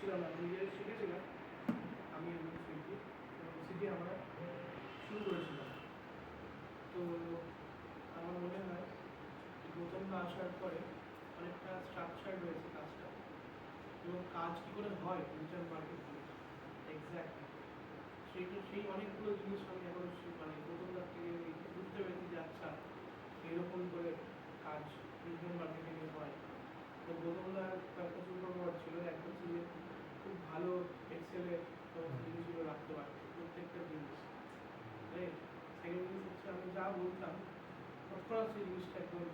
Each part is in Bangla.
শিখছিলাম না, নিজে শিখেছিলাম আমি সিটি, এবং সিটি আমরা শুরু করেছিলাম। তো আমার মনে হয় গৌতমদা আসার পরে অনেকটা স্ট্রাকচার রয়েছে কাজটা, এবং কাজ কী করে হয় ডিজিটাল মার্কেটগুলো এক্স্যাক্টলি সেই অনেকগুলো জিনিস আমি এখন মানে গৌতমদার থেকে বুঝতে পেরেছি যে আচ্ছা এরকম করে কাজ ডিজিটাল মার্কেটিংয়ে হয়। তো গৌতমদার কয়েকটা সুপারপাওয়ার ছিল, একটা হচ্ছে যে খুব ভালো এক্সেলে জিনিসগুলো রাখতে পারতো প্রত্যেকটা জিনিস, রাইট। সেকেন্ড জিনিস হচ্ছে আমি যা বলতাম তৎক্ষণাৎ সেই জিনিসটা একদম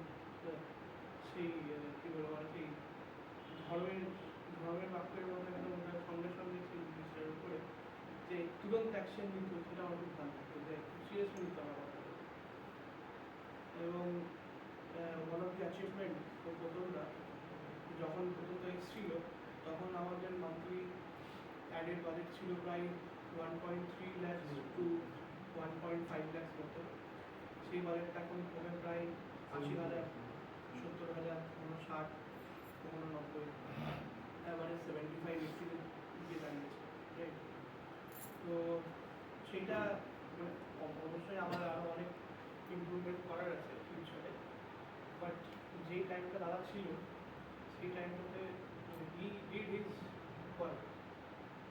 সেই কী বলবো মানে সেই ধর্মের বাক্যের মধ্যে একদম ওটা সঙ্গে সঙ্গে সেই জিনিসটার উপরে যে তুরন্ত অ্যাকশন নিত, সেটা আমার খুব ভালো লাগতো, যে সিরিয়াসলি নিত আমার কথা। এবং ওয়ান অফ দি অ্যাচিভমেন্ট গৌতমদা যখন গৌতমদা এসেছিল তখন আমাদের মান্থলি অ্যাডেড বাজেট ছিল প্রায় 1.3 lakhs টু 1.5 lakhs মতো। সেই বাজেটটা এখন কমে প্রায় 80,000, 70,000, কখনো 60, কখনো 90, মানে 75-80 দিকে দাঁড়িয়েছে, রাইট। তো সেইটা মানে অবশ্যই আমার আরও অনেক ইমপ্রুভমেন্ট করার আছে ফিউচারে, বাট যেই টাইমটা দাদা ছিল সেই টাইমটাতে he did his work,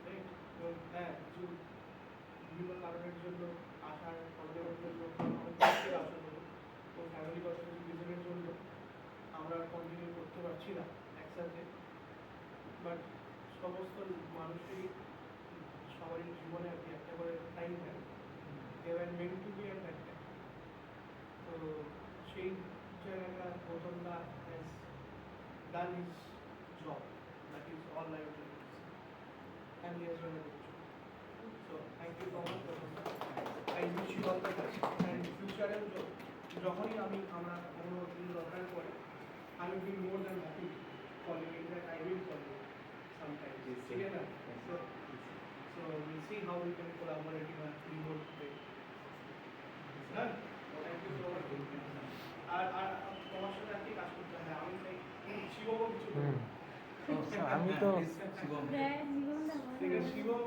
right. এবং হ্যাঁ, কিছু বিভিন্ন কারণের জন্য আসার প্রবলেমের জন্য আসা হলো, তো ফ্যামিলিগত রিজনের জন্য আমরা কন্টিনিউ করতে পারছি না একসাথে। বাট সমস্ত মানুষেরই সবারই জীবনে আর কি একটা করে টাইম থাকে, they were meant to be at that time. তো সেই জায়গাটা গৌতমদা has done his job, that is all I will do, and he has done a good job. So thank you so much, Gautamda. I wish you all the best, and future যখনই আমরা কোনো দিন দরকার পড়ে I will be more than happy calling you, that I will call you sometimes. ঠিক আছে না? So we'll see how we can collaborate in a remote way. হ্যাঁ, thank you so much. আর তোমার সাথে আর কি কাজ করতে হয়, আমি চাই শিবম কিছু আমি তো ঠিক আছে, শিবম